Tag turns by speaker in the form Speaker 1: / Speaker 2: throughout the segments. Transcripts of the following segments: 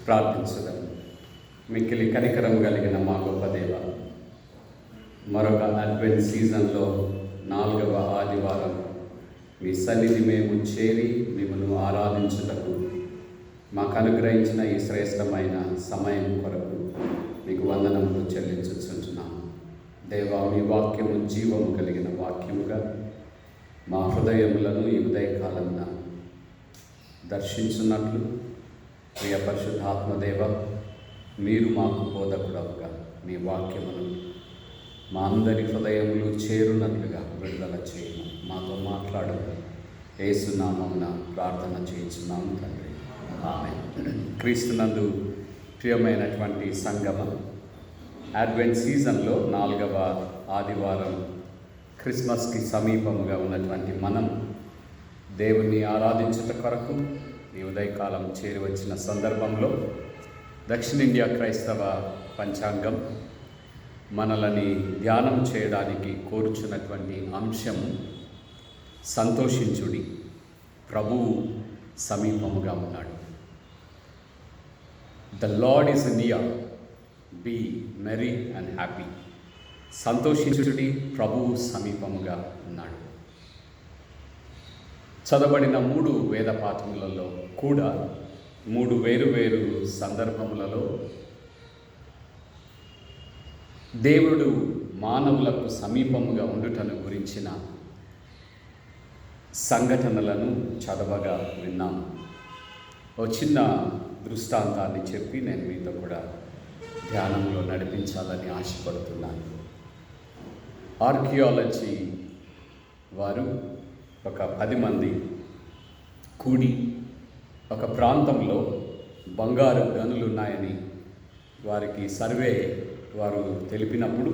Speaker 1: ప్రార్థించుదాం. మిక్కిలి కనికరం కలిగిన మా గొప్ప దేవ, మరొక అడ్వెంట్ సీజన్లో 4వ ఆదివారం మీ సన్నిధి మేము చేరి మిమ్మల్ని ఆరాధించుటకు మాకు అనుగ్రహించిన ఈ శ్రేష్టమైన సమయం కొరకు మీకు వందనములు చెల్లించుచుంటున్నాము. దేవా, మీ వాక్యము జీవము కలిగిన వాక్యముగా మా హృదయములను ఈ ఉదయకాలమున దర్శించున్నట్లు ప్రియ పరిశుద్ధాత్మదేవ, మీరు మాకు బోధకుడవుగా మీ వాక్యమును మా అందరి హృదయములు చేరునట్లుగా విడుదల చేయము. మాతో మాట్లాడు. యేసు నామమున ప్రార్థన చేయించున్నాము తండ్రి, ఆమేన్. క్రీస్తునందు ప్రియమైనటువంటి సంగమం, అడ్వెంట్ సీజన్లో 4వ ఆదివారం, క్రిస్మస్కి సమీపముగా ఉన్నటువంటి మనం దేవుణ్ణి ఆరాధించుట కొరకు ఈ ఉదయకాలం చేరి వచ్చిన సందర్భంలో దక్షిణ ఇండియా క్రైస్తవ పంచాంగం మనలని ధ్యానం చేయడానికి కోరుచున్నటువంటి అంశం సంతోషించుడి, ప్రభువు సమీపముగా ఉన్నాడు. The Lord is near, be merry and happy. సంతోషించుడి, ప్రభువు సమీపముగా ఉన్నాడు. చదవబడిన 3 వేద పాఠములలో కూడా 3 వేరు సందర్భములలో దేవుడు మానవులకు సమీపముగా ఉండుటను గురించిన సంఘటనలను చదవగా విన్నాం. ఓ చిన్న దృష్టాంతాన్ని చెప్పి నేను మీతో కూడా ధ్యానంలో నడిపించాలని ఆశపడుతున్నాను. ఆర్కియాలజీ వారు ఒక 10 మంది కూడి ఒక ప్రాంతంలో బంగారు గనులు ఉన్నాయని వారికి సర్వే వారు తెలిపినప్పుడు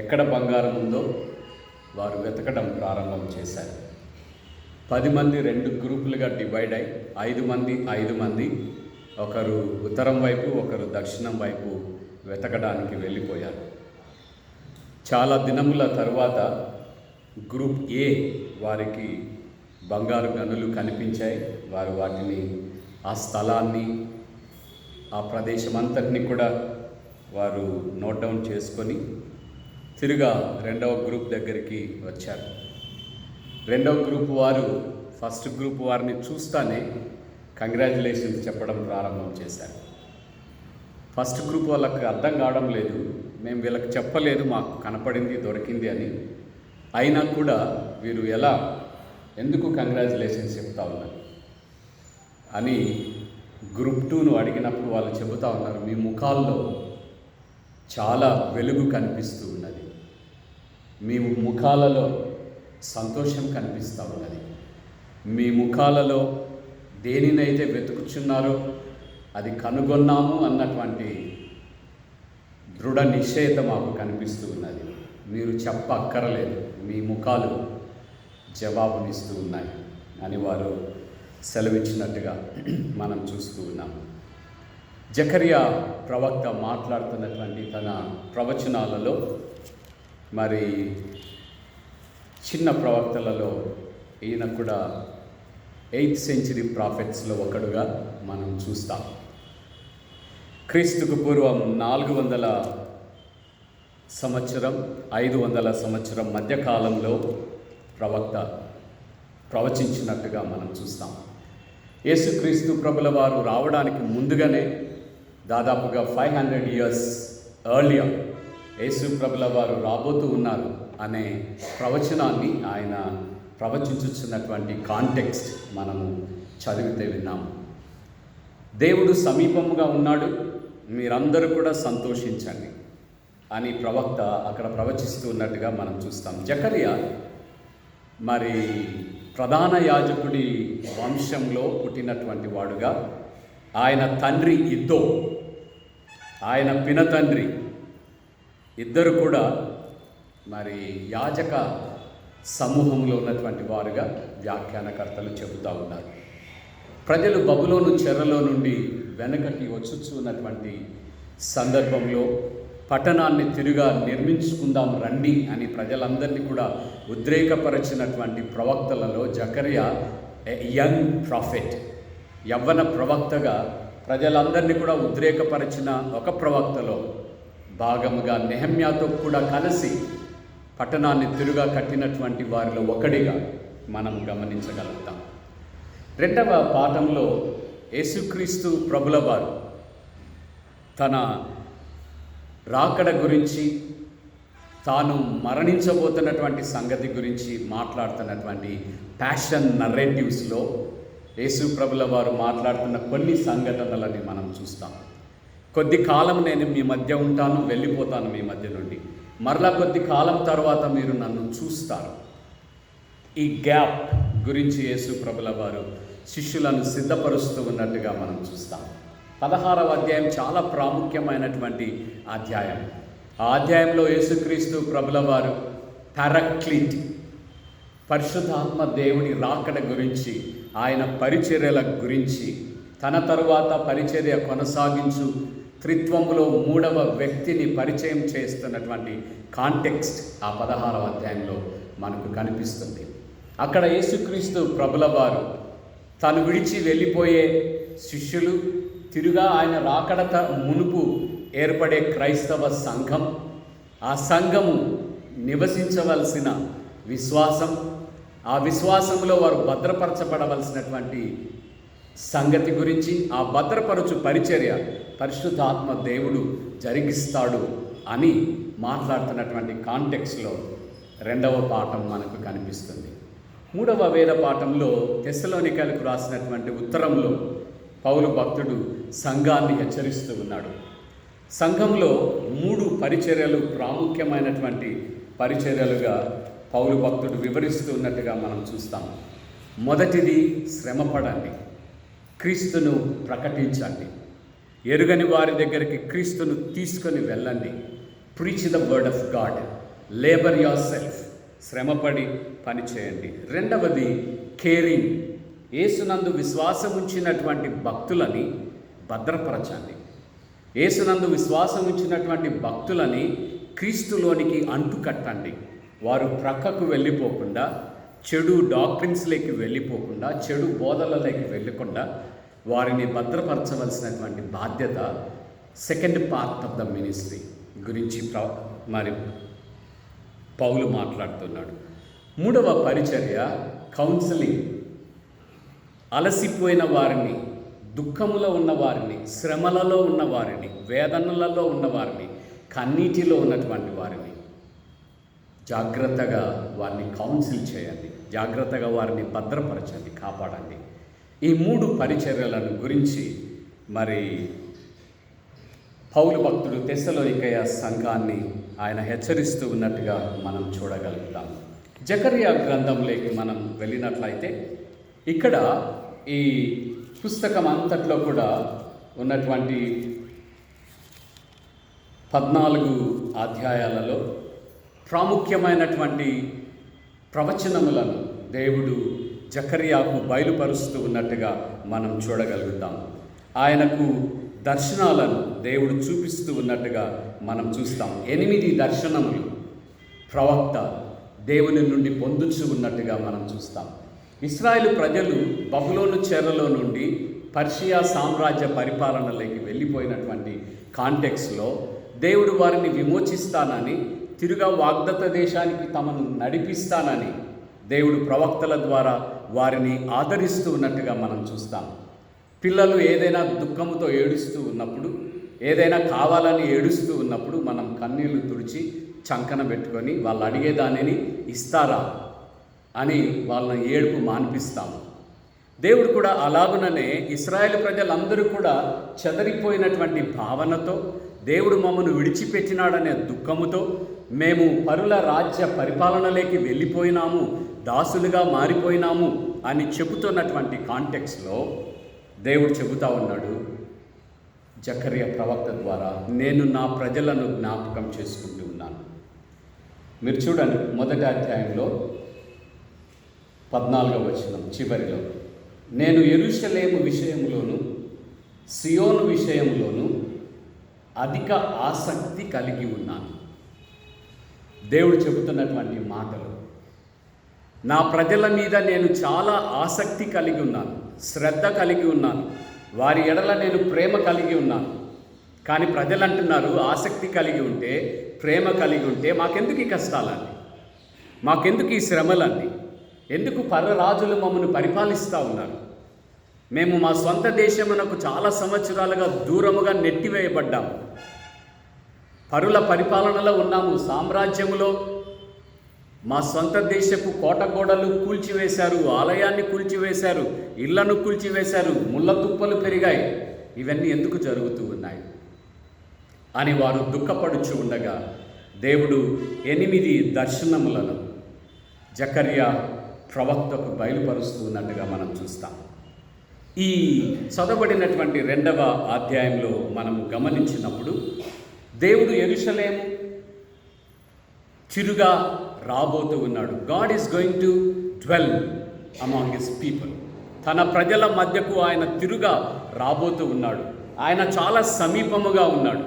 Speaker 1: ఎక్కడ బంగారం ఉందో వారు వెతకడం ప్రారంభం చేశారు. 10 మంది 2 గ్రూపులుగా డివైడ్ అయి 5 మంది ఒకరు ఉత్తరం వైపు, ఒకరు దక్షిణం వైపు వెతకడానికి వెళ్ళిపోయారు. చాలా దినముల తరువాత గ్రూప్ ఏ వారికి బంగారు గనులు కనిపించాయి. వారు వాటిని, ఆ స్థలాన్ని, ఆ ప్రదేశం అంతటిని కూడా వారు నోట్ డౌన్ చేసుకొని తిరిగా 2వ గ్రూప్ దగ్గరికి వచ్చారు. 2వ గ్రూప్ వారు ఫస్ట్ గ్రూప్ వారిని చూస్తానే కంగ్రాచులేషన్స్ చెప్పడం ప్రారంభం చేశారు. ఫస్ట్ గ్రూప్ వాళ్ళకి అర్థం కావడం లేదు, మేము వీళ్ళకి చెప్పలేదు, మాకు కనపడింది, దొరికింది అని. అయినా కూడా వీరు ఎందుకు కంగ్రాచులేషన్స్ చెప్తా ఉన్నారు అని గ్రూప్ 2ను అడిగినప్పుడు వాళ్ళు చెబుతూ ఉన్నారు, మీ ముఖాల్లో చాలా వెలుగు కనిపిస్తూ ఉన్నది, మీ ముఖాలలో సంతోషం కనిపిస్తూ ఉన్నది, మీ ముఖాలలో దేనినైతే వెతుకుచున్నారో అది కనుగొన్నాము అన్నటువంటి దృఢ నిశ్చయత మాకు కనిపిస్తూ ఉన్నది. మీరు చెప్పక్కరలేదు, మీ ముఖాలు జవాబునిస్తూ ఉన్నాయి అని వారు సెలవిచ్చినట్టుగా మనం చూస్తూ ఉన్నాం. జకరియా ప్రవక్త మాట్లాడుతున్నటువంటి తన ప్రవచనాలలో, మరి చిన్న ప్రవక్తలలో ఈయన కూడా 8th century ప్రాఫెట్స్లో ఒకడుగా మనం చూస్తాం. క్రీస్తుకు పూర్వం 400 సంవత్సరం 500 సంవత్సరం మధ్యకాలంలో ప్రవక్త ప్రవచించినట్టుగా మనం చూస్తాం. యేసుక్రీస్తు ప్రభుల వారు రావడానికి ముందుగానే దాదాపుగా 500 years ఎర్లియర్ యేసు ప్రభుల వారు రాబోతూ ఉన్నారు అనే ప్రవచనాన్ని ఆయన ప్రవచించుచున్నటువంటి కాంటెక్స్ట్ మనము చదివితే విన్నాము. దేవుడు సమీపముగా ఉన్నాడు, మీరందరూ కూడా సంతోషించండి అని ప్రవక్త అక్కడ ప్రవచిస్తూ ఉన్నట్టుగా మనం చూస్తాం. జకరియా మరి ప్రధాన యాజకుడి వంశంలో పుట్టినటువంటి వాడుగా, ఆయన తండ్రి ఇద్దో, ఆయన పినతండ్రి ఇద్దరు కూడా మరి యాజక సమూహంలో ఉన్నటువంటి వారుగా వ్యాఖ్యానకర్తలు చెబుతూ ఉన్నారు. ప్రజలు బబులోను చెరలో నుండి వెనకకి వచ్చుచున్నటువంటి సందర్భంలో పట్టణాన్ని తిరుగా నిర్మించుకుందాం రండి అని ప్రజలందరినీ కూడా ఉద్రేకపరిచినటువంటి ప్రవక్తలలో జకరియా యంగ్ ప్రాఫెట్, యవ్వన ప్రవక్తగా ప్రజలందరినీ కూడా ఉద్రేకపరిచిన ఒక ప్రవక్తలో భాగముగా నెహమ్యాతో కూడా కలిసి పట్టణాన్ని తిరుగా కట్టినటువంటి వారిలో ఒకడిగా మనం గమనించగలుగుతాం. రెండవ పాఠంలో యేసుక్రీస్తు ప్రభుల వారు తన రాకడ గురించి, తాను మరణించబోతున్నటువంటి సంగతి గురించి మాట్లాడుతున్నటువంటి ప్యాషన్ నరేటివ్స్లో యేసు ప్రభుల వారు మాట్లాడుతున్న కొన్ని సంఘటనలని మనం చూస్తాం. కొద్ది కాలం నేను మీ మధ్య ఉంటాను, వెళ్ళిపోతాను మీ మధ్య నుండి, మరలా కొద్ది కాలం తర్వాత మీరు నన్ను చూస్తారు. ఈ గ్యాప్ గురించి యేసు ప్రభుల వారు శిష్యులను సిద్ధపరుస్తూ ఉన్నట్టుగా మనం చూస్తాం. 16వ అధ్యాయం చాలా ప్రాముఖ్యమైనటువంటి అధ్యాయం. ఆ అధ్యాయంలో యేసుక్రీస్తు ప్రభుల వారు పారాక్లీట్, పరిశుద్ధాత్మ దేవుని రాకడ గురించి, ఆయన పరిచర్యల గురించి, తన తరువాత పరిచర్య కొనసాగించు త్రిత్వములో 3వ వ్యక్తిని పరిచయం చేస్తున్నటువంటి కాంటెక్స్ట్ ఆ 16వ అధ్యాయంలో మనకు కనిపిస్తుంది. అక్కడ యేసుక్రీస్తు ప్రభుల వారు తను విడిచి వెళ్ళిపోయే శిష్యులు, తిరుగా ఆయన రాకడ మునుపు ఏర్పడే క్రైస్తవ సంఘం, ఆ సంఘము నివసించవలసిన విశ్వాసం, ఆ విశ్వాసంలో వారు భద్రపరచబడవలసినటువంటి సంగతి గురించి, ఆ భద్రపరచు పరిచర్య పరిశుద్ధాత్మ దేవుడు జరిగిస్తాడు అని మాట్లాడుతున్నటువంటి కాంటెక్స్లో రెండవ పాఠం మనకు కనిపిస్తుంది. మూడవ వేద పాఠంలో తెస్సలోనికలకు రాసినటువంటి ఉత్తరంలో పౌలు భక్తుడు సంఘాన్ని హెచ్చరిస్తూ ఉన్నాడు. సంఘంలో 3 పరిచర్యలు ప్రాముఖ్యమైనటువంటి పరిచర్యలుగా పౌలు భక్తుడు వివరిస్తూ ఉన్నట్టుగా మనం చూస్తాం. మొదటిది శ్రమపడండి, క్రీస్తును ప్రకటించండి, ఎరుగని వారి దగ్గరికి క్రీస్తును తీసుకొని వెళ్ళండి, preach the word of God, labour your self, శ్రమపడి పని చేయండి. రెండవది కేరింగ్, యేసునందు విశ్వాసం ఉంచినటువంటి భక్తులని భద్రపరచండి, యేసునందు విశ్వాసం ఉంచినటువంటి భక్తులని క్రీస్తులోనికి అంటుకట్టండి. వారు ప్రక్కకు వెళ్ళిపోకుండా, చెడు డాక్ట్రిన్స్లోకి వెళ్ళిపోకుండా, చెడు బోధనలోకి వెళ్ళకుండా వారిని భద్రపరచవలసినటువంటి బాధ్యత second part of the ministry గురించి మరి పౌలు మాట్లాడుతున్నాడు. మూడవ పరిచర్య కౌన్సిలింగ్, అలసిపోయిన వారిని, దుఃఖములో ఉన్నవారిని, శ్రమలలో ఉన్నవారిని, వేదనలలో ఉన్నవారిని, కన్నీటిలో ఉన్నటువంటి వారిని జాగ్రత్తగా వారిని కౌన్సిల్ చేయండి, జాగ్రత్తగా వారిని భద్రపరచండి, కాపాడండి. ఈ 3 పరిచర్యలను గురించి మరి పౌలు భక్తుడు తెస్సలోనికయ సంఘాన్ని ఆయన హెచ్చరిస్తూ ఉన్నట్టుగా మనం చూడగలుగుతాం. జకర్యా గ్రంథంలోకి మనం వెళ్ళినట్లయితే ఇక్కడ ఈ పుస్తకం అంతట్లో కూడా ఉన్నటువంటి 14 అధ్యాయాలలో ప్రాముఖ్యమైనటువంటి ప్రవచనములను దేవుడు జకర్యాకు బయలుపరుస్తూ ఉన్నట్టుగా మనం చూడగలుగుతాం. ఆయనకు దర్శనాలను దేవుడు చూపిస్తూ ఉన్నట్టుగా మనం చూస్తాం. 8 దర్శనములు ప్రవక్త దేవుని నుండి పొందుచు ఉన్నట్టుగా మనం చూస్తాం. ఇశ్రాయేలు ప్రజలు బబులోను చెరలో నుండి పర్షియా సామ్రాజ్య పరిపాలనలోకి వెళ్ళిపోయినటువంటి కాంటెక్స్లో దేవుడు వారిని విమోచిస్తానని, తిరుగా వాగ్దత్త దేశానికి తమను నడిపిస్తానని దేవుడు ప్రవక్తల ద్వారా వారిని ఆదరిస్తూ ఉన్నట్టుగా మనం చూస్తాం. పిల్లలు ఏదైనా దుఃఖముతో ఏడుస్తూ ఉన్నప్పుడు, ఏదైనా కావాలని ఏడుస్తూ ఉన్నప్పుడు మనం కన్నీళ్లు తుడిచి చంకన పెట్టుకొని వాళ్ళు అడిగేదానిని ఇస్తారా అని వాళ్ళని ఏడుపు మాన్పిస్తాము. దేవుడు కూడా అలాగుననే ఇశ్రాయేలు ప్రజలందరూ కూడా చెదరిపోయినటువంటి భావనతో, దేవుడు మమ్మను విడిచిపెట్టినాడనే దుఃఖముతో, మేము పరుల రాజ్య పరిపాలనలోకి వెళ్ళిపోయినాము, దాసులుగా మారిపోయినాము అని చెబుతున్నటువంటి కాంటెక్స్లో దేవుడు చెబుతా ఉన్నాడు జకర్యా ప్రవక్త ద్వారా, నేను నా ప్రజలను జ్ఞాపకం చేసుకుంటూ ఉన్నాను. మీరు చూడండి, మొదటి అధ్యాయంలో 14వ వచనం చివరిలో, నేను యెరూషలేము విషయంలోను సియోను విషయంలోను అధిక ఆసక్తి కలిగి ఉన్నాను. దేవుడు చెబుతున్నటువంటి మాటలు, నా ప్రజల మీద నేను చాలా ఆసక్తి కలిగి ఉన్నాను, శ్రద్ధ కలిగి ఉన్నాను, వారి ఎడల నేను ప్రేమ కలిగి ఉన్నాను. కానీ ప్రజలు అంటున్నారు, ఆసక్తి కలిగి ఉంటే, ప్రేమ కలిగి ఉంటే మాకెందుకు ఈ కష్టాలండి, మాకెందుకు ఈ శ్రమలండి, ఎందుకు పరరాజులు మమ్మల్ని పరిపాలిస్తూ ఉన్నారు, మేము మా సొంత దేశమునకు చాలా సంవత్సరాలుగా దూరముగా నెట్టివేయబడ్డాము, పరుల పరిపాలనలో ఉన్నాము, సామ్రాజ్యములో మా సొంత దేశపు కోటగోడలు కూల్చివేశారు, ఆలయాన్ని కూల్చివేశారు, ఇళ్లను కూల్చివేశారు, ముళ్ళ తుప్పలు పెరిగాయి, ఇవన్నీ ఎందుకు జరుగుతూ ఉన్నాయి అని వారు దుఃఖపడుచు ఉండగా దేవుడు 8 దర్శనములను జకర్యా ప్రవక్తకు బయలుపరుస్తూ ఉన్నట్టుగా మనం చూస్తాం. ఈ చదవబడినటువంటి 2వ అధ్యాయంలో మనము గమనించినప్పుడు దేవుడు యెరూషలేము చిరుగా రాబోతూ ఉన్నాడు. God is going to dwell among his people. తన ప్రజల మధ్యకు ఆయన తిరుగా రాబోతూ ఉన్నాడు. ఆయన చాలా సమీపముగా ఉన్నాడు.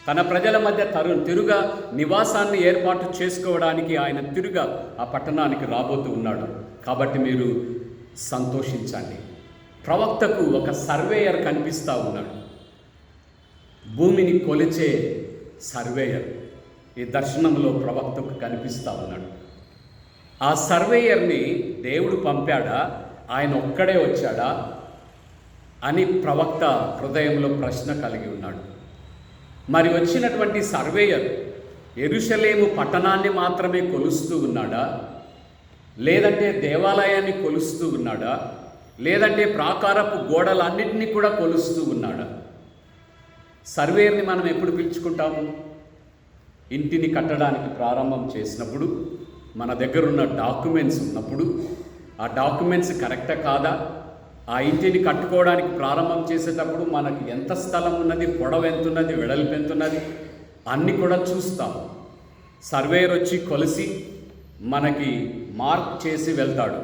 Speaker 1: తన ప్రజల మధ్య తిరుగా నివాసాన్ని ఏర్పాటు చేసుకోవడానికి ఆయన తిరుగా ఆ పట్టణానికి రాబోతూ ఉన్నాడు. కాబట్టి మీరు సంతోషించండి. ప్రవక్తకు ఒక సర్వేయర్ కనిపిస్తూ ఉన్నాడు, భూమిని కొలిచే సర్వేయర్ ఈ దర్శనంలో ప్రవక్తకు కనిపిస్తూ ఉన్నాడు. ఆ సర్వేయర్ని దేవుడు పంపాడా, ఆయన ఒక్కడే వచ్చాడా అని ప్రవక్త హృదయంలో ప్రశ్న కలిగి ఉన్నాడు. మరి వచ్చినటువంటి సర్వేయర్ యెరూషలేము పట్టణాన్ని మాత్రమే కొలుస్తూ ఉన్నాడా, లేదంటే దేవాలయాన్ని కొలుస్తూ ఉన్నాడా, లేదంటే ప్రాకారపు గోడలన్నింటినీ కూడా కొలుస్తూ ఉన్నాడా? సర్వేయర్ని మనం ఎప్పుడు పిలుచుకుంటాము? ఇంటిని కట్టడానికి ప్రారంభం చేసినప్పుడు, మన దగ్గర ఉన్న డాక్యుమెంట్స్ ఉన్నప్పుడు, ఆ డాక్యుమెంట్స్ కరెక్టా కాదా, ఆ ఇంటిని కట్టుకోవడానికి ప్రారంభం చేసేటప్పుడు మనకి ఎంత స్థలం ఉన్నది, పొడవు ఎంత ఉన్నది, వెడల్పు ఎంత ఉన్నది, అన్నీ కూడా చూస్తాం. సర్వేయర్ వచ్చి కొలిసి మనకి మార్క్ చేసి వెళ్తాడు.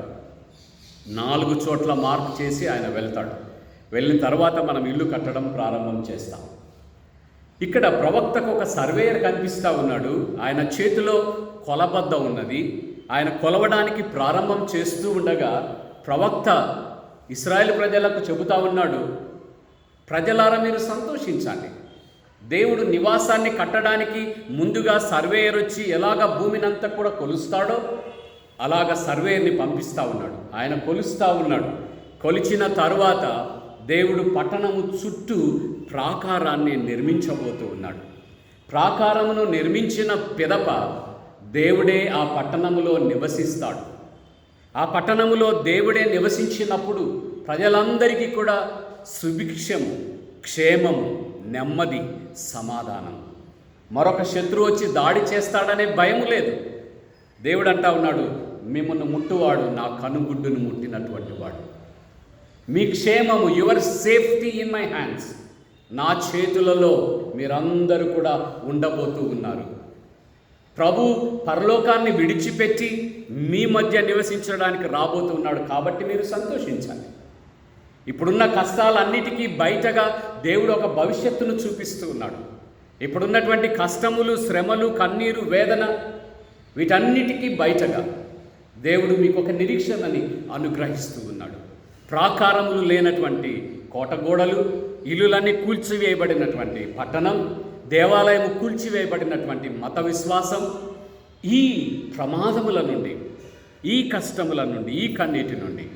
Speaker 1: 4 చోట్ల మార్క్ చేసి ఆయన వెళ్తాడు. వెళ్ళిన తర్వాత మనం ఇల్లు కట్టడం ప్రారంభం చేస్తాం. ఇక్కడ ప్రవక్తకు ఒక సర్వేయర్ కనిపిస్తూ ఉన్నాడు. ఆయన చేతిలో కొలబద్ద ఉన్నది. ఆయన కొలవడానికి ప్రారంభం చేస్తూ ఉండగా ప్రవక్త ఇశ్రాయేలు ప్రజలకు చెబుతా ఉన్నాడు, ప్రజలారా మీరు సంతోషించండి. దేవుడు నివాసాన్ని కట్టడానికి ముందుగా సర్వేయర్ వచ్చి ఎలాగ భూమినంతా కూడా కొలుస్తాడో అలాగ సర్వేయర్ని పంపిస్తూ ఉన్నాడు. ఆయన కొలుస్తూ ఉన్నాడు. కొలిచిన తరువాత దేవుడు పట్టణము చుట్టూ ప్రాకారాన్ని నిర్మించబోతూ ఉన్నాడు. ప్రాకారమును నిర్మించిన పిదప దేవుడే ఆ పట్టణములో నివసిస్తాడు. ఆ పట్టణములో దేవుడే నివసించినప్పుడు ప్రజలందరికీ కూడా సుభిక్షము, క్షేమము, నెమ్మది, సమాధానం. మరొక శత్రువు వచ్చి దాడి చేస్తాడనే భయం లేదు. దేవుడు అంటా ఉన్నాడు, మిమ్మల్ని ముట్టువాడు నా కనుగుడ్డును ముట్టినటువంటి వాడు. మీ క్షేమము, your safety in my hands, నా చేతులలో మీరందరూ కూడా ఉండబోతూ ఉన్నారు. ప్రభు పరలోకాన్ని విడిచిపెట్టి మీ మధ్య నివసించడానికి రాబోతూ ఉన్నాడు. కాబట్టి మీరు సంతోషించాలి. ఇప్పుడున్న కష్టాలన్నిటికీ బయటగా దేవుడు ఒక భవిష్యత్తును చూపిస్తూ ఉన్నాడు. ఇప్పుడున్నటువంటి కష్టములు, శ్రమలు, కన్నీరు, వేదన, వీటన్నిటికీ బయటగా దేవుడు మీకు ఒక నిరీక్షణని అనుగ్రహిస్తూ ఉన్నాడు. ప్రాకారములు లేనటువంటి కోటగోడలు, ఇల్లులన్నీ కూల్చివేయబడినటువంటి పట్టణం, దేవాలయము కూల్చివేయబడినటువంటి మత విశ్వాసం, ఈ ప్రమాదముల నుండి, ఈ కష్టముల నుండి, ఈ కన్నీటి నుండి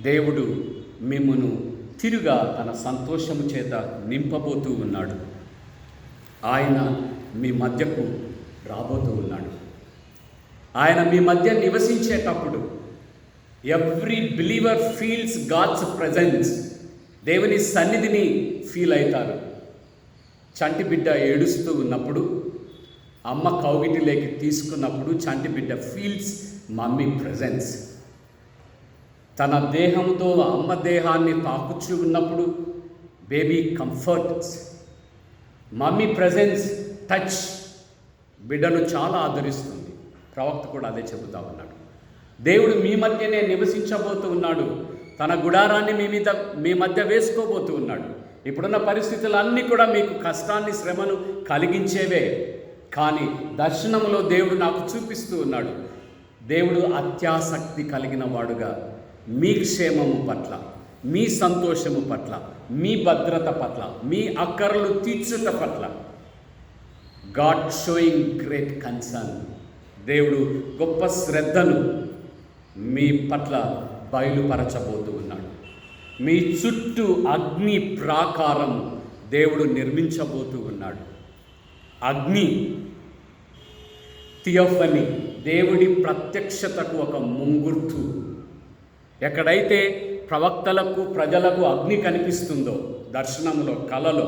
Speaker 1: దేవుడు మిమ్మును తిరుగా తన సంతోషము చేత నింపబోతూ ఉన్నాడు. ఆయన మీ మధ్యకు రాబోతూ ఉన్నాడు. ఆయన మీ మధ్య నివసించేటప్పుడు every believer feels God's presence. దేవుని సన్నిధిని ఫీల్ అవుతారు. చంటి బిడ్డ ఏడుస్తూ ఉన్నప్పుడు, అమ్మ కౌగిటిలోకి తీసుకున్నప్పుడు చంటి బిడ్డ ఫీల్స్ మమ్మీ ప్రెజెన్స్. తన దేహంతో అమ్మ దేహాన్ని తాకుచూ ఉన్నప్పుడు baby comforts. Mummy presence, touch బిడ్డను చాలా ఆదరిస్తుంది. ప్రవక్త కూడా అదే చెబుతా ఉన్నాడు. దేవుడు మీ మధ్యనే నివసించబోతూ ఉన్నాడు. తన గుడారాన్ని మీ మధ్య వేసుకోబోతూ ఉన్నాడు. ఇప్పుడున్న పరిస్థితులన్నీ కూడా మీకు కష్టాన్ని, శ్రమను కలిగించేవే. కానీ దర్శనంలో దేవుడు నాకు చూపిస్తూ ఉన్నాడు. దేవుడు అత్యాసక్తి కలిగిన వాడుగా మీ క్షేమము పట్ల, మీ సంతోషము పట్ల, మీ భద్రత పట్ల, మీ అక్కర్లు తీర్చుట పట్ల గాడ్ షోయింగ్ గ్రేట్ కన్సర్న్. దేవుడు గొప్ప శ్రద్ధను మీ పట్ల బయలుపరచబోతూ ఉన్నాడు. మీ చుట్టూ అగ్ని ప్రాకారం దేవుడు నిర్మించబోతూ ఉన్నాడు. అగ్ని, థియోఫనీ, దేవుడి ప్రత్యక్షతకు ఒక ముంగుర్తు. ఎక్కడైతే ప్రవక్తలకు, ప్రజలకు అగ్ని కనిపిస్తుందో దర్శనంలో, కలలో,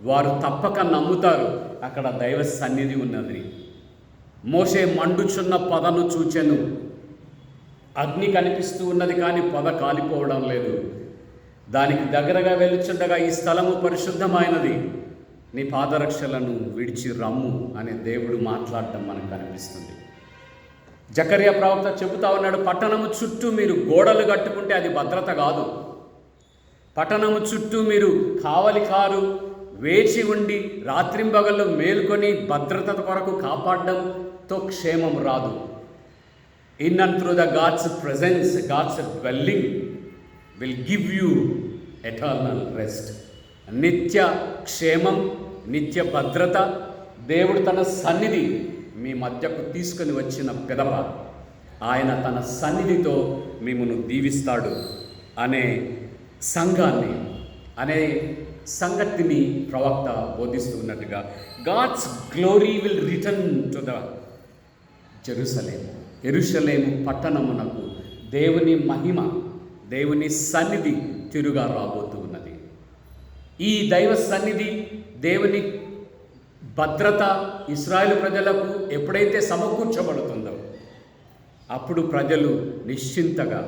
Speaker 1: వారు తప్పక నమ్ముతారు అక్కడ దైవ సన్నిధి ఉన్నది. మోషే మండుచున్న పొదను చూచెను. అగ్ని కనిపిస్తూ ఉన్నది కానీ పొద కాలిపోవడం లేదు. దానికి దగ్గరగా వెలుచుండగా, ఈ స్థలము పరిశుద్ధమైనది, నీ పాదరక్షలను విడిచి రమ్ము అనే దేవుడు మాట్లాడటం మనకు కనిపిస్తుంది. జకర్యా ప్రవక్త చెబుతా ఉన్నాడు, పట్టణము చుట్టూ మీరు గోడలు కట్టుకుంటే అది భద్రత కాదు. పట్టణము చుట్టూ మీరు కావలికారు వేచి ఉండి రాత్రింబగళ్ళు మేల్కొని భద్రత కొరకు కాపాడడంతో క్షేమం రాదు. In and through the God's presence, God's dwelling will give you eternal rest. నిత్య క్షేమం, నిత్య భద్రత దేవుడు తన సన్నిధి మీ మధ్యకు తీసుకొని వచ్చిన పిదప ఆయన తన సన్నిధితో మిమ్మల్ని దీవిస్తాడు అనే సంఘాన్ని, అనే సంగతిని ప్రవక్త బోధిస్తున్నట్టుగా, god's glory will return to the Jerusalem. యెరూషలేము పట్టణమునకు దేవుని మహిమ, దేవుని సన్నిధి తిరుగా రాబోతూ ఉన్నది. ఈ దైవ సన్నిధి, దేవుని భద్రత ఇశ్రాయేలు ప్రజలకు ఎప్పుడైతే సమకూర్చబడుతుందో అప్పుడు ప్రజలు నిశ్చింతగా,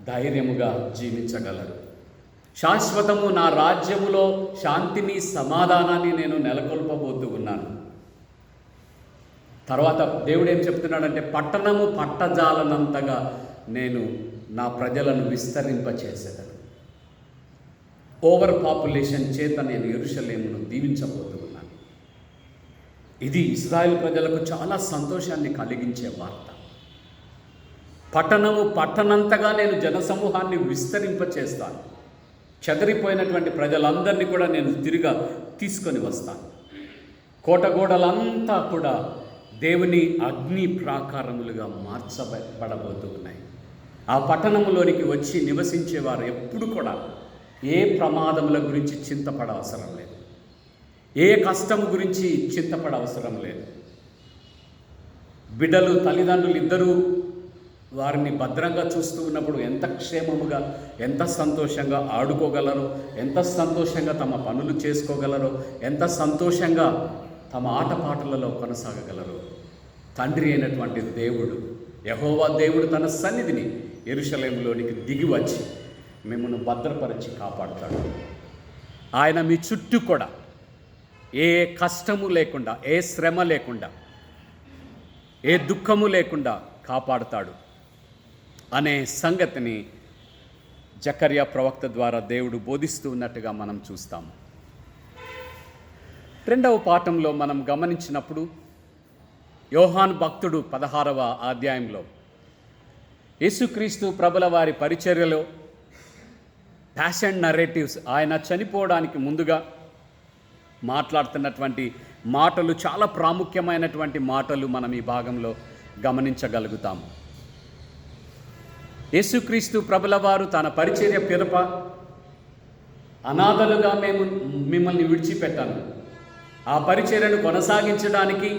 Speaker 1: ధైర్యముగా జీవించగలరు. శాశ్వతము నా రాజ్యములో శాంతిని, సమాధానాన్ని నేను నెలకొల్పబోతూ ఉన్నాను. తర్వాత దేవుడు ఏం చెప్తున్నాడంటే, పట్టణము పట్టజాలనంతగా నేను నా ప్రజలను విస్తరింపచేసేదను. ఓవర్ పాపులేషన్ చేత నేను యెరూషలేమును దీవించబోతూ ఉన్నాను. ఇది ఇశ్రాయేలు ప్రజలకు చాలా సంతోషాన్ని కలిగించే వార్త. పట్టణము పట్టణంతగా నేను జనసమూహాన్ని విస్తరింపచేస్తాను. చెదరిపోయినటువంటి ప్రజలందరినీ కూడా నేను తిరిగా తీసుకొని వస్తాను. కోటగోడలంతా కూడా దేవుని అగ్ని ప్రాకారములుగా మార్చబడబోతూ ఉన్నాయి. ఆ పట్టణంలోనికి వచ్చి నివసించేవారు ఎప్పుడు కూడా ఏ ప్రమాదముల గురించి చింతపడ అవసరం లేదు, ఏ కష్టం గురించి చింతపడ అవసరం లేదు. బిడ్డలు, తల్లిదండ్రులు ఇద్దరూ వారిని భద్రంగా చూస్తూ ఉన్నప్పుడు ఎంత క్షేమముగా, ఎంత సంతోషంగా ఆడుకోగలరో, ఎంత సంతోషంగా తమ పనులు చేసుకోగలరో, ఎంత సంతోషంగా తమ ఆటపాటలలో కొనసాగగలరో. తండ్రి అయినటువంటి దేవుడు, యెహోవా దేవుడు తన సన్నిధిని యెరూషలేములోనికి దిగి వచ్చి మిమ్మల్ని భద్రపరిచి కాపాడుతాడు. ఆయన మీ చుట్టూ కూడా ఏ కష్టము లేకుండా, ఏ శ్రమ లేకుండా, ఏ దుఃఖము లేకుండా కాపాడుతాడు అనే సంగతిని జకర్యా ప్రవక్త ద్వారా దేవుడు బోధిస్తూ ఉన్నట్టుగా మనం చూస్తాము. రెండవ పాఠంలో మనం గమనించినప్పుడు, యోహాను భక్తుడు 16వ అధ్యాయంలో యేసుక్రీస్తు ప్రభుల వారి పరిచర్యలో ప్యాషన్ నరేటివ్స్, ఆయన చనిపోవడానికి ముందుగా మాట్లాడుతున్నటువంటి మాటలు చాలా ప్రాముఖ్యమైనటువంటి మాటలు మనం ఈ భాగంలో గమనించగలుగుతాము. యేసుక్రీస్తు ప్రభుల వారు తన పరిచర్య పిదప, అనాథలుగా మేము మిమ్మల్ని విడిచిపెట్టాను, ఆ పరిచర్యను కొనసాగించడానికి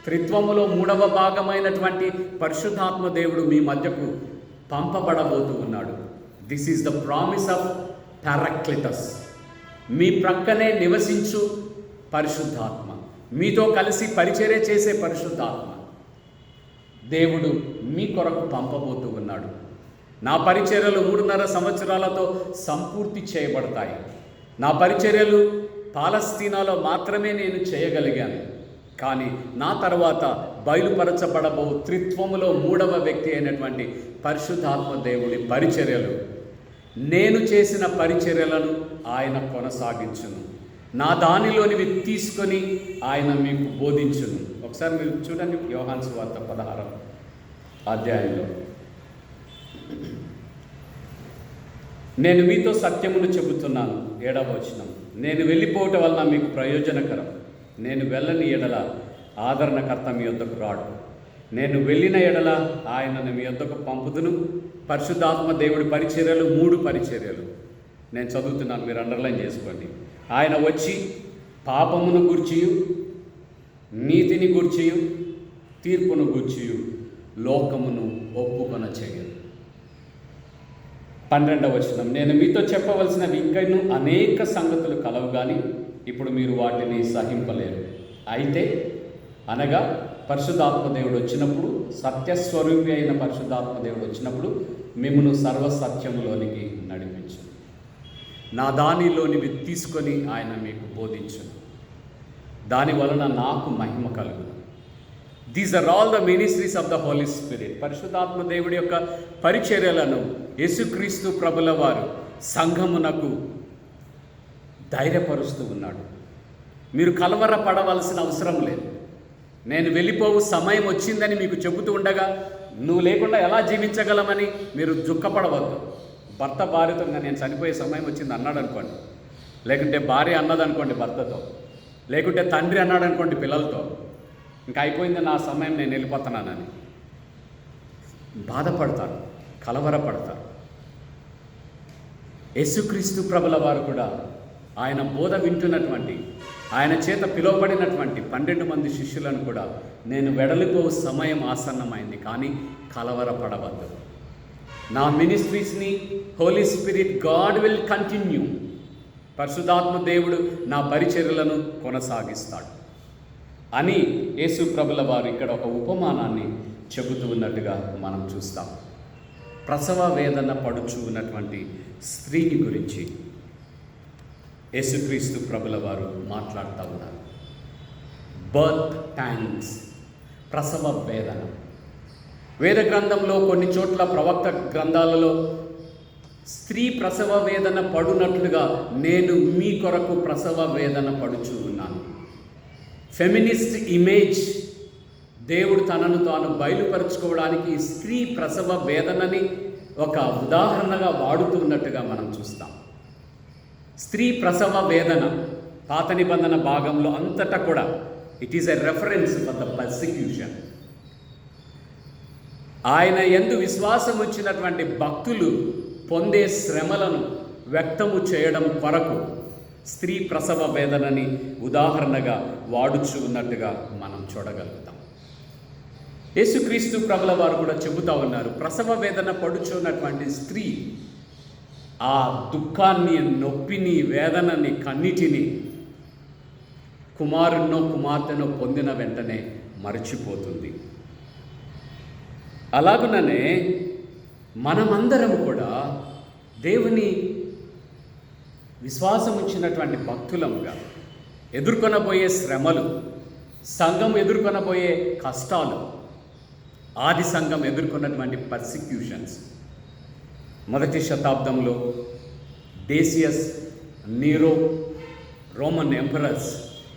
Speaker 1: త్రిత్వములో 3వ భాగమైనటువంటి పరిశుద్ధాత్మ దేవుడు మీ మధ్యకు పంపబడబోతూ ఉన్నాడు. This is the promise of Paracletus. మీ ప్రక్కనే నివసించు పరిశుద్ధాత్మ, మీతో కలిసి పరిచర్య చేసే పరిశుద్ధాత్మ దేవుడు మీ కొరకు పంపబోతూ ఉన్నాడు. నా పరిచర్యలు 3.5 సంవత్సరాలతో సంపూర్తి చేయబడతాయి. నా పరిచర్యలు పాలస్తీనాలో మాత్రమే నేను చేయగలిగాను, కానీ నా తర్వాత బయలుపరచబడబో త్రిత్వములో 3వ వ్యక్తి అయినటువంటి పరిశుద్ధాత్మ దేవుడి పరిచర్యలు, నేను చేసిన పరిచర్యలను ఆయన కొనసాగించును, నా దానిలోనివి తీసుకొని ఆయన మీకు బోధించును. ఒకసారి మీరు చూడండి, యోహాను సువార్త 16వ అధ్యాయంలో నేను మీతో సత్యమును చెబుతున్నాను. 7వ వచనం, నేను వెళ్ళిపోవటం వలన మీకు ప్రయోజనకరం. నేను వెళ్ళని ఎడల ఆదరణకర్త మీ యొద్దకు రాడు. నేను వెళ్ళిన ఎడల ఆయనను మీ యొద్దకు పంపుదును. పరిశుద్ధాత్మ దేవుడి పరిచర్యలు 3 పరిచర్యలు నేను చదువుతున్నాను, మీరు అండర్లైన్ చేసుకోండి. ఆయన వచ్చి పాపమును గూర్చియు, నీతిని గూర్చియు, తీర్పును గూర్చియు లోకమును ఒప్పుకొన చేయను. 12వ వచనం, నేను మీతో చెప్పవలసినవి ఇంకనూ అనేక సంగతులు కలవు కానీ ఇప్పుడు మీరు వాటిని సహింపలేరు. అయితే అనగా పరిశుద్ధాత్మ దేవుడు వచ్చినప్పుడు, సత్యస్వరూపి అయిన పరిశుద్ధాత్మ దేవుడు వచ్చినప్పుడు మిమ్మును సర్వసత్యములోనికి నడిపించు. నా దానిలోనివి తీసుకొని ఆయన మీకు బోధించును. దాని వలన నాకు మహిమ కలుగును. These are all the ministries of the Holy Spirit. పరిశుద్ధాత్మ దేవుడి యొక్క పరిచర్యలను యేసుక్రీస్తు ప్రభుల వారు సంఘమునకు ధైర్యపరుస్తూ ఉన్నాడు. మీరు కలవరపడవలసిన అవసరం లేదు. నేను వెళ్ళిపోవు సమయం వచ్చిందని మీకు చెబుతూ ఉండగా నువ్వు లేకుండా ఎలా జీవించగలమని మీరు దుఃఖపడవద్దు. భర్త భార్యతో నేను చనిపోయే సమయం వచ్చింది అన్నాడు అనుకోండి, లేకుంటే భార్య అన్నదనుకోండి భర్తతో, లేకుంటే తండ్రి అన్నాడు అనుకోండి పిల్లలతో, ఇంకా అయిపోయింది నా సమయం, నేను వెళ్ళిపోతున్నానని బాధపడతారు, కలవరపడతారు. యేసుక్రీస్తు ప్రభుల వారు కూడా ఆయన బోధ వింటున్నటువంటి, ఆయన చేత పిలువబడినటువంటి 12 మంది శిష్యులను కూడా నేను వెడలిపో సమయం ఆసన్నమైంది కానీ కలవరపడవద్దు. నా మినిస్ట్రీస్ని holy spirit God will continue. పరిశుద్ధాత్మ దేవుడు నా పరిచర్యలను కొనసాగిస్తాడు అని యేసు ప్రభుల వారు ఇక్కడ ఒక ఉపమానాన్ని చెబుతూ ఉన్నట్టుగా మనం చూస్తాం. ప్రసవ వేదన పడుచు ఉన్నటువంటి స్త్రీని గురించి యేసుక్రీస్తు ప్రభుల వారు మాట్లాడుతూ ఉన్నారు. బర్త్ టైమ్స్, ప్రసవ వేదన. వేద గ్రంథంలో కొన్ని చోట్ల, ప్రవక్త గ్రంథాలలో స్త్రీ ప్రసవ వేదన పడునట్లుగా నేను మీ కొరకు ప్రసవ వేదన పడుచు ఉన్నాను. ఫెమినిస్ట్ ఇమేజ్ దేవుడు తనను తాను బయలుపరుచుకోవడానికి స్త్రీ ప్రసవ వేదనని ఒక ఉదాహరణగా వాడుతూ ఉన్నట్టుగా మనం చూస్తాం. స్త్రీ ప్రసవ వేదన పాత నిబంధన భాగంలో అంతటా కూడా it is a reference for the persecution. ఆయన యందు విశ్వాసం వచ్చినటువంటి భక్తులు పొందే శ్రమలను వ్యక్తము చేయడం కొరకు స్త్రీ ప్రసవ వేదనని ఉదాహరణగా వాడుచు ఉన్నట్టుగా మనం చూడగలుగుతాం. యేసుక్రీస్తు ప్రభుల వారు కూడా చెబుతూ ఉన్నారు, ప్రసవ వేదన పడుచున్నటువంటి స్త్రీ ఆ దుఃఖాన్ని, నొప్పిని, వేదనని, కన్నిటిని కుమారున్నో కుమార్తెనో పొందిన వెంటనే మరచిపోతుంది. అలాగుననే మనమందరం కూడా దేవుని విశ్వాసం ఇచ్చినటువంటి భక్తులముగా ఎదుర్కొనబోయే శ్రమలు, సంఘం ఎదుర్కొనబోయే కష్టాలు, ఆది సంఘం ఎదుర్కొన్నటువంటి పర్సిక్యూషన్స్, 1వ శతాబ్దంలో డేసియస్, నీరో, రోమన్ ఎంపరర్స్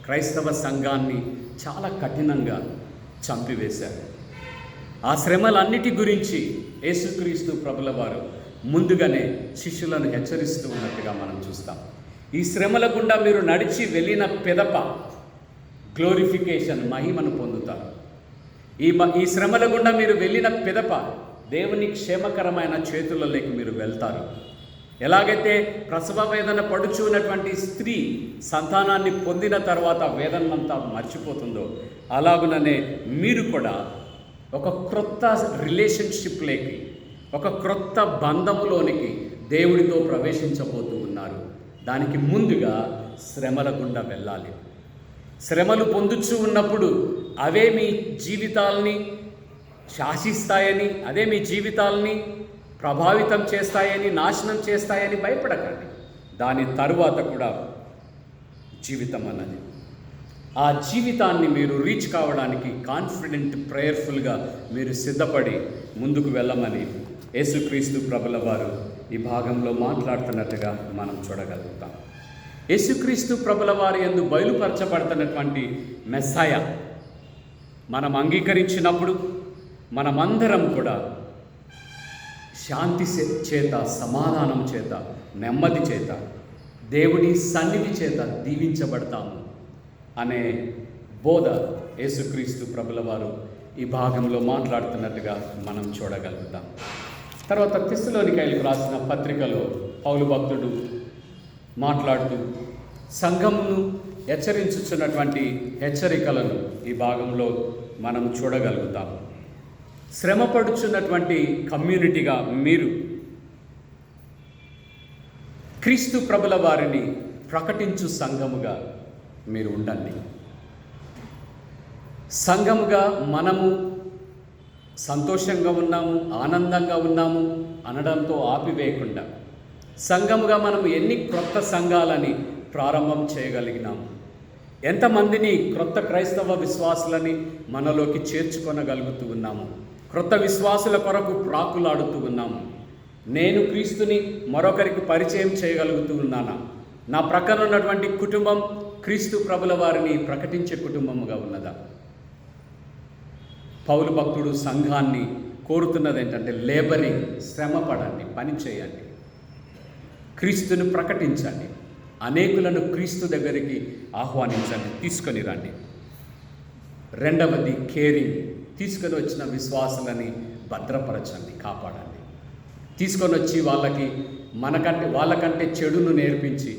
Speaker 1: క్రైస్తవ సంఘాన్ని చాలా కఠినంగా చంపివేశారు. ఆ శ్రమలన్నిటి గురించి యేసుక్రీస్తు ప్రభుల వారు ముందుగానే శిష్యులను హెచ్చరిస్తూ ఉన్నట్టుగా మనం చూస్తాం. ఈ శ్రమల గుండా మీరు నడిచి వెళ్ళిన పిదప గ్లోరిఫికేషన్, మహిమను పొందుతారు. ఈ శ్రమల గుండా మీరు వెళ్ళిన పిదప దేవుని క్షేమకరమైన చేతులలోకి మీరు వెళ్తారు. ఎలాగైతే ప్రసవ వేదన పడుచున్నటువంటి స్త్రీ సంతానాన్ని పొందిన తర్వాత వేదనంతా మర్చిపోతుందో, అలాగుననే మీరు కూడా ఒక క్రొత్త రిలేషన్షిప్లోకి, ఒక క్రొత్త బంధములోనికి దేవుడితో ప్రవేశించబోతూ ఉన్నారు. దానికి ముందుగా శ్రమల గుండా వెళ్ళాలి. శ్రమలు పొందుచూ ఉన్నప్పుడు అవే మీ జీవితాలని శాసిస్తాయని, అదే మీ జీవితాలని ప్రభావితం చేస్తాయని, నాశనం చేస్తాయని భయపడకండి. దాని తరువాత కూడా జీవితం అన్నది, ఆ జీవితాన్ని మీరు రీచ్ కావడానికి కాన్ఫిడెంట్, ప్రేయర్ఫుల్గా మీరు సిద్ధపడి ముందుకు వెళ్ళమని యేసుక్రీస్తు ప్రభుల వారు ఈ భాగంలో మాట్లాడుతున్నట్టుగా మనం చూడగలుగుతాం. యేసుక్రీస్తు ప్రభుల వారి యందు బయలుపరచబడుతున్నటువంటి మెస్సాయ మనం అంగీకరించినప్పుడు మనమందరం కూడా శాంతి చేత, సమాధానం చేత, నెమ్మది చేత, దేవుని సన్నిధి చేత దీవించబడతాము అనే బోధ యేసుక్రీస్తు ప్రభుల వారు ఈ భాగంలో మాట్లాడుతున్నట్టుగా మనం చూడగలుగుతాం. తర్వాత తెస్సలోనికైలకు రాసిన పత్రికలో పౌలు భక్తుడు మాట్లాడుతూ సంఘమును హెచ్చరించుచున్నటువంటి హెచ్చరికలను ఈ భాగంలో మనం చూడగలుగుతాం. శ్రమపడుచున్నటువంటి కమ్యూనిటీగా మీరు క్రీస్తు ప్రభుల వారిని ప్రకటించు సంఘముగా మీరు ఉండండి. సంఘముగా మనము సంతోషంగా ఉన్నాము, ఆనందంగా ఉన్నాము అనడంతో ఆపివేయకుండా సంఘముగా మనం ఎన్ని క్రొత్త సంఘాలని ప్రారంభం చేయగలిగినాము, ఎంతమందిని క్రొత్త క్రైస్తవ విశ్వాసులని మనలోకి చేర్చుకొనగలుగుతూ ఉన్నాము, క్రొత్త విశ్వాసుల కొరకు ప్రాకులాడుతూ ఉన్నాము. నేను క్రీస్తుని మరొకరికి పరిచయం చేయగలుగుతూ ఉన్నానా? నా ప్రక్కన ఉన్నటువంటి కుటుంబం క్రీస్తు ప్రభుల వారిని ప్రకటించే కుటుంబముగా ఉన్నదా? పౌలు భక్తుడు సంఘాన్ని కోరుతున్నది ఏంటంటే లేబరింగ్, శ్రమ పడండి, పని చేయండి, క్రీస్తుని ప్రకటించండి, అనేకులను క్రీస్తు దగ్గరికి ఆహ్వానించండి, తీసుకొని రండి. రెండవది కేరింగ్, తీసుకొని వచ్చిన విశ్వాసులని భద్రపరచండి, కాపాడండి. తీసుకొని వచ్చి వాళ్ళకంటే చెడును నేర్పించి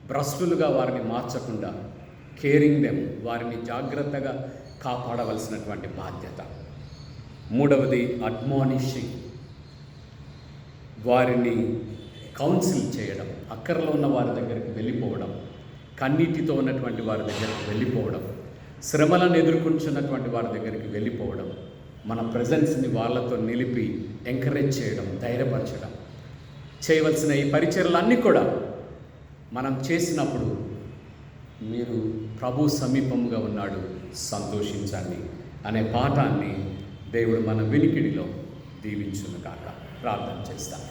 Speaker 1: భ్రష్టులుగా వారిని మార్చకుండా కేరింగ్ దెమ్, వారిని జాగ్రత్తగా కాపాడవలసినటువంటి బాధ్యత. మూడవది అడ్మానిషింగ్, వారిని కౌన్సిల్ చేయడం, అక్కరలో ఉన్న వారి దగ్గరికి వెళ్ళిపోవడం, కన్నీటితో ఉన్నటువంటి వారి దగ్గరికి వెళ్ళిపోవడం, శ్రమలను ఎదుర్కొంటున్నటువంటి వారి దగ్గరికి వెళ్ళిపోవడం, మన ప్రజెన్స్ని వాళ్ళతో నిలిపి ఎంకరేజ్ చేయడం, ధైర్యపరచడం, చేయవలసిన ఈ పరిచర్యలన్నీ కూడా మనం చేసినప్పుడు మీరు ప్రభు సమీపంగా ఉన్నాడు, సంతోషించండి అనే పాఠాన్ని దేవుడు మన వినికిడిలో దీవించును కాక. ప్రార్థన చేస్తాను.